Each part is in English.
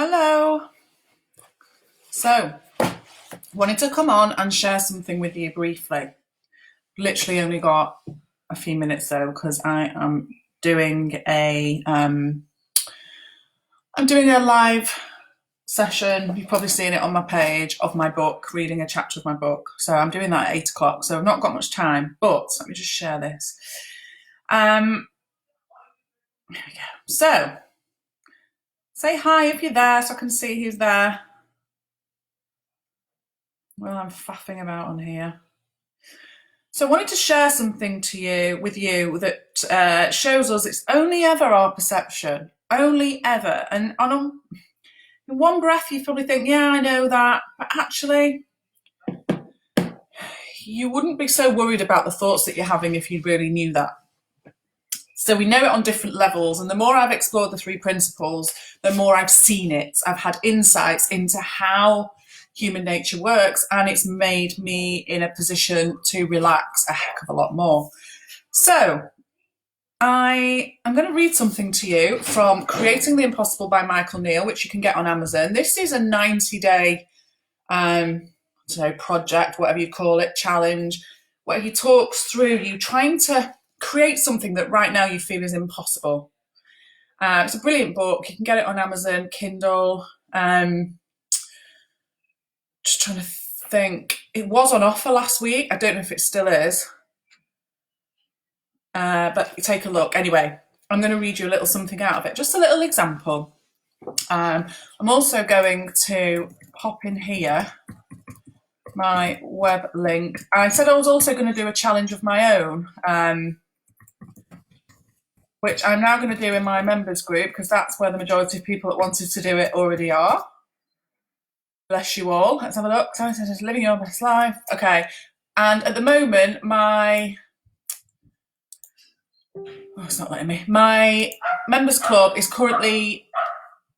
Hello. So, wanted to come on and share something with you briefly. Literally only got a few minutes though, because I am doing I'm doing a live session. You've probably seen it on my page of my book, reading a chapter of my book. So I'm doing that at 8 o'clock. So I've not got much time, but let me just share this. Here we go. So, say hi if you're there, so I can see who's there. Well, I'm faffing about on here. So I wanted to share something with you that shows us it's only ever our perception, only ever. And in one breath, you probably think, yeah, I know that, but actually, you wouldn't be so worried about the thoughts that you're having if you really knew that. So we know it on different levels, and the more I've explored the three principles, the more I've seen it. I've had insights into how human nature works, and it's made me in a position to relax a heck of a lot more. So I'm going to read something to you from Creating the Impossible by Michael Neill, which you can get on Amazon. This is a 90-day project, whatever you call it, challenge, where he talks through you trying to create something that right now you feel is impossible. It's a brilliant book. You can get it on Amazon, Kindle. Just trying to think. It was on offer last week. I don't know if it still is. But take a look. Anyway, I'm going to read you a little something out of it. Just a little example. I'm also going to pop in here my web link. I said I was also going to do a challenge of my own, which I'm now going to do in my members group, because that's where the majority of people that wanted to do it already are. Bless you all. Let's have a look. So just living your best life. Okay. And at the moment, it's not letting me. My members club is currently,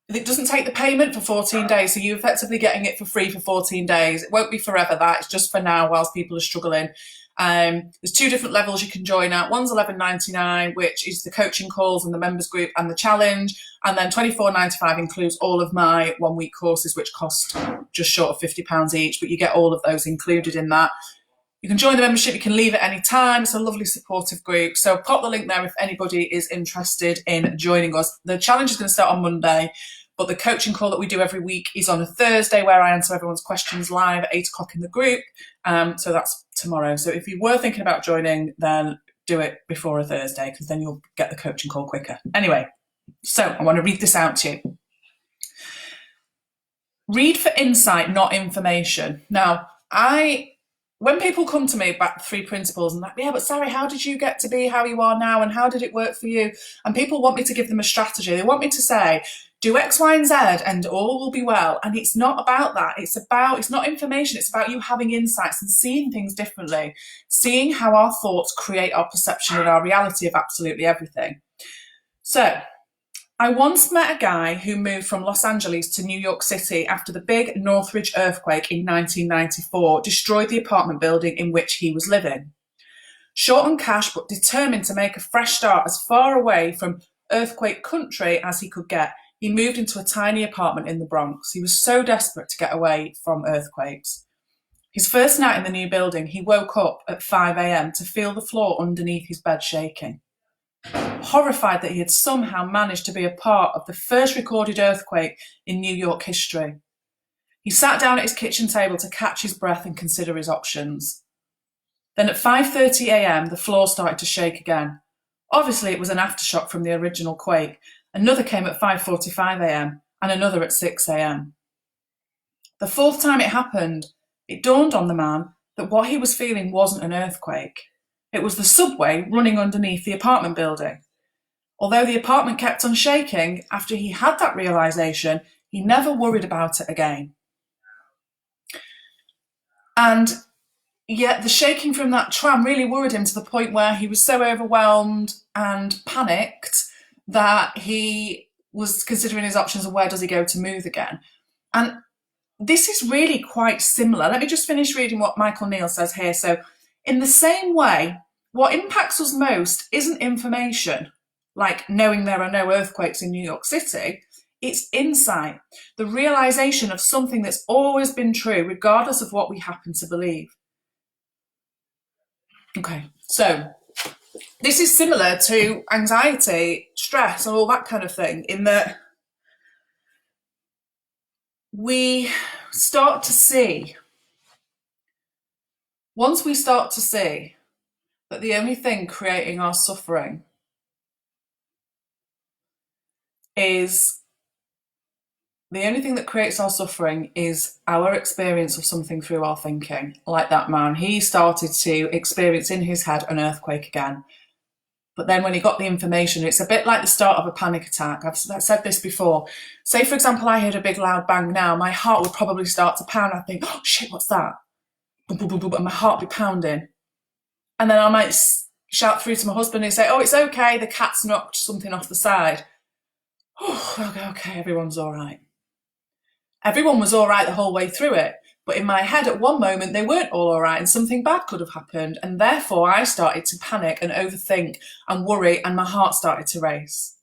it doesn't take the payment for 14 days. So you're effectively getting it for free for 14 days. It won't be forever that. It's just for now whilst people are struggling. There's two different levels you can join at. One's $11.99, which is the coaching calls and the members group and the challenge. And then $24.95 includes all of my 1 week courses, which cost just short of £50 each, but you get all of those included in that. You can join the membership, you can leave at any time. It's a lovely supportive group. So pop the link there if anybody is interested in joining us. The challenge is going to start on Monday, but the coaching call that we do every week is on a Thursday, where I answer everyone's questions live at 8 o'clock in the group. So that's tomorrow. So if you were thinking about joining, then do it before a Thursday, because then you'll get the coaching call quicker. Anyway, so I want to read this out to you. Read for insight, not information. Now, when people come to me about the three principles and like, yeah, but Sari, how did you get to be how you are now, and how did it work for you? And people want me to give them a strategy. They want me to say, do X, Y, and Z and all will be well. And it's not about that. It's not information. It's about you having insights and seeing things differently, seeing how our thoughts create our perception and our reality of absolutely everything. So I once met a guy who moved from Los Angeles to New York City after the big Northridge earthquake in 1994 destroyed the apartment building in which he was living. Short on cash, but determined to make a fresh start as far away from earthquake country as he could get, he moved into a tiny apartment in the Bronx. He was so desperate to get away from earthquakes. His first night in the new building, he woke up at 5 a.m. to feel the floor underneath his bed shaking. Horrified that he had somehow managed to be a part of the first recorded earthquake in New York history. He sat down at his kitchen table to catch his breath and consider his options. Then at 5:30 a.m, the floor started to shake again. Obviously, it was an aftershock from the original quake. Another came at 5:45 a.m, and another at 6 a.m. The fourth time it happened, it dawned on the man that what he was feeling wasn't an earthquake. It was the subway running underneath the apartment building. Although the apartment kept on shaking, after he had that realisation, he never worried about it again. And yet the shaking from that tram really worried him to the point where he was so overwhelmed and panicked that he was considering his options of where does he go to move again. And this is really quite similar. Let me just finish reading what Michael Neill says here. So, in the same way, what impacts us most isn't information, like knowing there are no earthquakes in New York City. It's insight, the realization of something that's always been true, regardless of what we happen to believe. Okay, so this is similar to anxiety, stress, and all that kind of thing, in that we start to see, once we start to see that the only thing creating our suffering is the only thing that creates our suffering is our experience of something through our thinking. Like that man, he started to experience in his head an earthquake again. But then when he got the information, it's a bit like the start of a panic attack. I've said this before. Say, for example, I heard a big loud bang now, my heart would probably start to pound. I'd think, oh shit, what's that? Boom, boom, boom, boom, and my heart would be pounding. And then I might shout through to my husband and say, oh, it's okay, the cat's knocked something off the side. Oh, okay, everyone's all right. Everyone was all right the whole way through it. But in my head, at one moment, they weren't all right and something bad could have happened. And therefore, I started to panic and overthink and worry, and my heart started to race.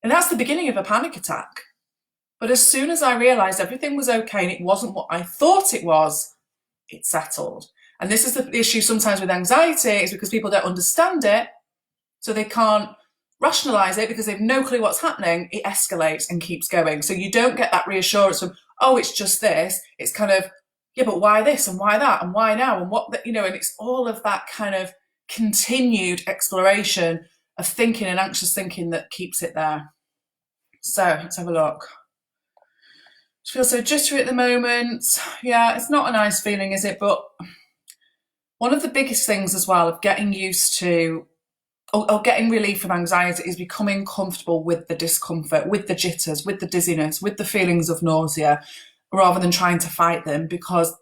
And that's the beginning of a panic attack. But as soon as I realised everything was okay and it wasn't what I thought it was, it settled. And this is the issue sometimes with anxiety, is because people don't understand it, so they can't rationalise it because they've no clue what's happening. It escalates and keeps going. So you don't get that reassurance from, oh, it's just this. It's kind of, yeah, but why this and why that and why now and what, you know, and it's all of that kind of continued exploration of thinking and anxious thinking that keeps it there. So let's have a look. I feel so jittery at the moment. Yeah, it's not a nice feeling, is it? But one of the biggest things as well of getting used to or getting relief from anxiety is becoming comfortable with the discomfort, with the jitters, with the dizziness, with the feelings of nausea, rather than trying to fight them, because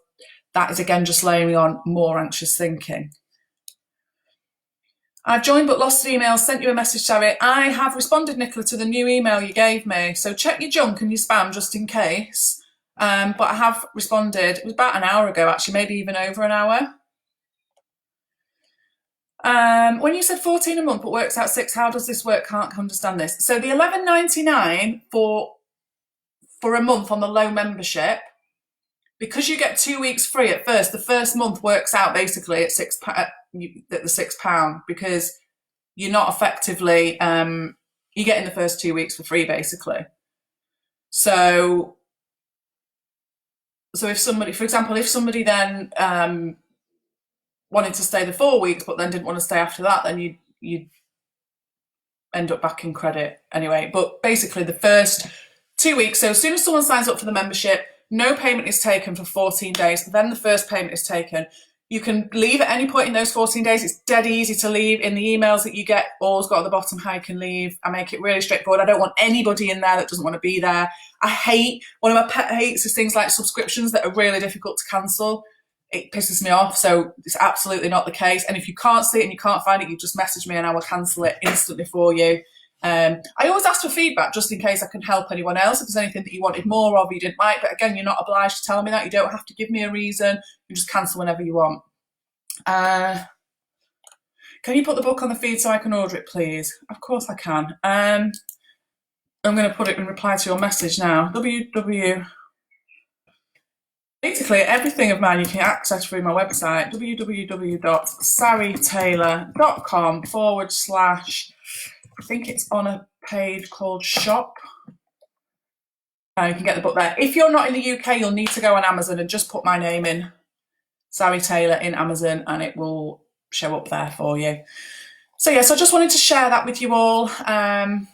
that is again just layering on more anxious thinking. I've joined but lost an email, sent you a message, Sari. I have responded, Nicola, to the new email you gave me. So check your junk and your spam just in case. But I have responded. It was about an hour ago, actually, maybe even over an hour. When you said 14 a month but works out 6, how does this work? Can't understand this. So the $11.99 for a month on the low membership, because you get 2 weeks free at first, the first month works out basically at £6, because you're not effectively, you're getting the first 2 weeks for free basically. So if somebody, for example, if somebody then wanted to stay the 4 weeks but then didn't want to stay after that, then you'd end up back in credit anyway. But basically the first 2 weeks, so as soon as someone signs up for the membership, no payment is taken for 14 days, then the first payment is taken. You can leave at any point in those 14 days. It's dead easy to leave. In the emails that you get, always got at the bottom how you can leave. I make it really straightforward. I don't want anybody in there that doesn't want to be there. I hate, one of my pet hates is things like subscriptions that are really difficult to cancel. It pisses me off, so it's absolutely not the case. And if you can't see it and you can't find it, you just message me and I will cancel it instantly for you. I always ask for feedback just in case I can help anyone else. If there's anything that you wanted more of, you didn't like, but again, you're not obliged to tell me that. You don't have to give me a reason. You just cancel whenever you want. Can you put the book on the feed so I can order it, please? Of course I can. I'm going to put it in reply to your message now. Basically, everything of mine you can access through my website, www.saritaylor.com / I think it's on a page called Shop. You can get the book there. If you're not in the UK, you'll need to go on Amazon and just put my name in, Sari Taylor, in Amazon, and it will show up there for you. So yeah, so I just wanted to share that with you all. What time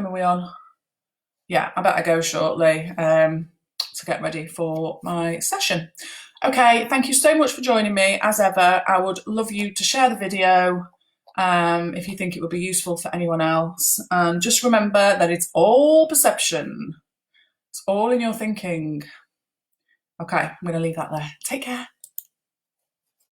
are we on? Yeah, I better go shortly to get ready for my session. Okay, thank you so much for joining me. As ever, I would love you to share the video if you think it would be useful for anyone else. And just remember that it's all perception. It's all in your thinking. Okay, I'm going to leave that there. Take care.